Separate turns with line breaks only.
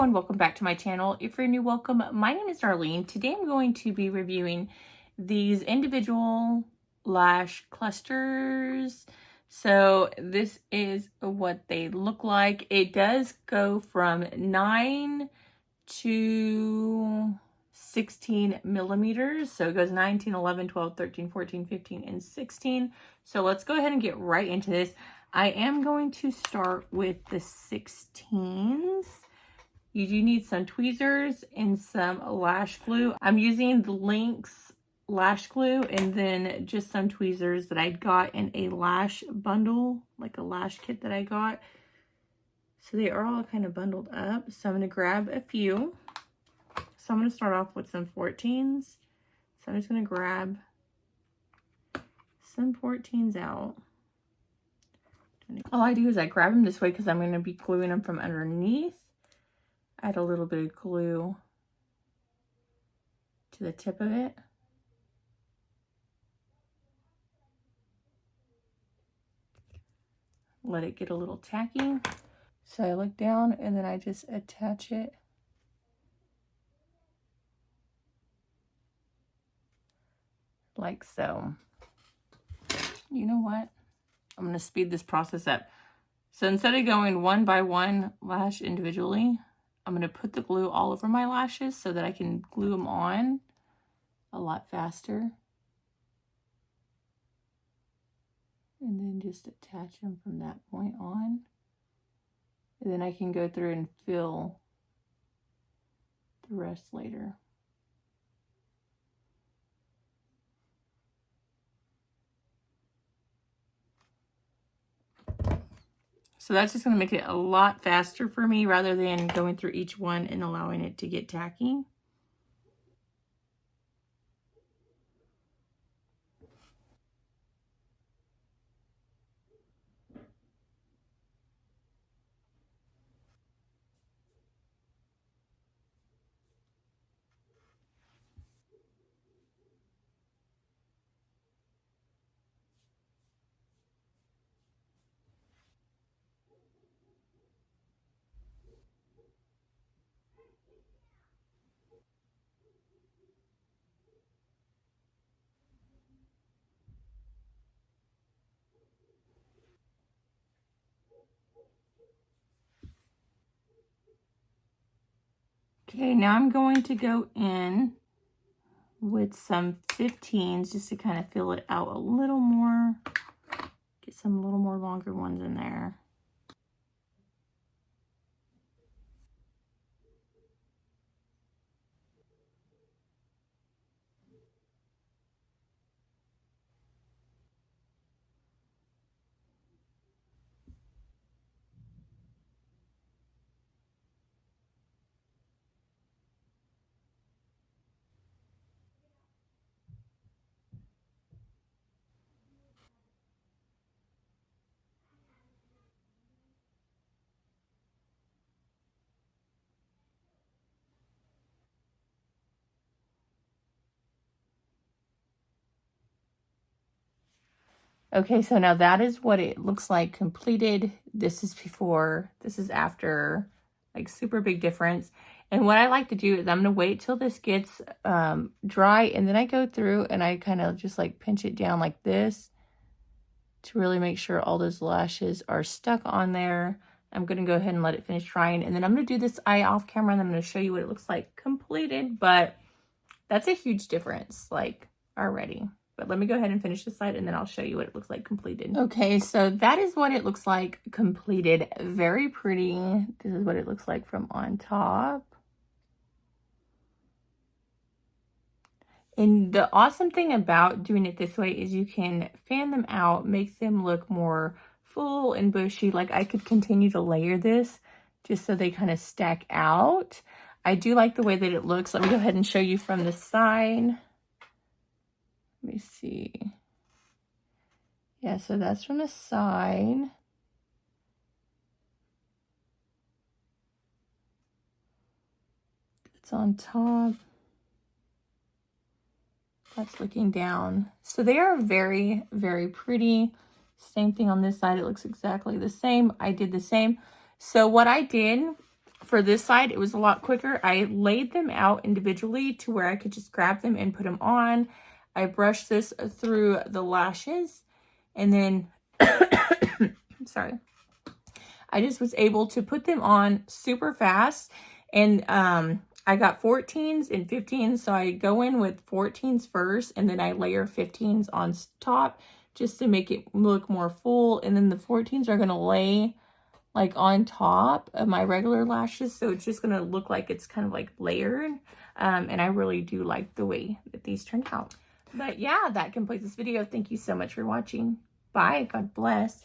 everyone, welcome back to my channel. If you're new, welcome. My name is Darlene. Today I'm going to be reviewing these individual lash clusters. So this is what they look like. It does go from 9 to 16 millimeters. So it goes 9, 10, 11, 12, 13, 14, 15, and 16. So let's go ahead and get right into this. I am going to start with the 16s. You do need some tweezers and some lash glue. I'm using the Lynx lash glue and then just some tweezers that I got in a lash bundle, like a lash kit that I got. So they are all kind of bundled up. So I'm going to grab a few. So I'm going to start off with some 14s. So I'm just going to grab some 14s out. All I do is I grab them this way because I'm going to be gluing them from underneath. Add a little bit of glue to the tip of it. Let it get a little tacky. So I look down and then I just attach it like so. You know what? I'm going to speed this process up. So instead of going one by one lash individually, I'm going to put the glue all over my lashes so that I can glue them on a lot faster. And then just attach them from that point on. And then I can go through and fill the rest later. So that's just going to make it a lot faster for me rather than going through each one and allowing it to get tacky. Okay, now I'm going to go in with some 15s just to kind of fill it out a little more. Get some little more longer ones in there. Okay, so now that is what it looks like completed. This is before, this is after, like super big difference. And what I like to do is I'm gonna wait till this gets dry, and then I go through and I kind of just like pinch it down like this to really make sure all those lashes are stuck on there. I'm gonna go ahead and let it finish drying, and then I'm gonna do this eye off camera and I'm gonna show you what it looks like completed, but that's a huge difference, like already. But let me go ahead and finish this side and then I'll show you what it looks like completed. Okay, so that is what it looks like completed. Very pretty. This is what it looks like from on top. And the awesome thing about doing it this way is you can fan them out, make them look more full and bushy. Like I could continue to layer this just so they kind of stack out. I do like the way that it looks. Let me go ahead and show you from the side. Let me see. Yeah, so that's from the side. It's on top. That's looking down. So they are very, very pretty. Same thing on this side. It looks exactly the same. I did the same. So what I did For this side, it was a lot quicker. I laid them out individually to where I could just grab them and put them on. I brushed this through the lashes, and then, sorry, I just was able to put them on super fast. And I got 14s and 15s, so I go in with 14s first, and then I layer 15s on top just to make it look more full. And then the 14s are going to lay like on top of my regular lashes, so it's just going to look like it's kind of like layered. And I really do like the way that these turned out. But yeah, that completes this video. Thank you so much for watching. Bye. God bless.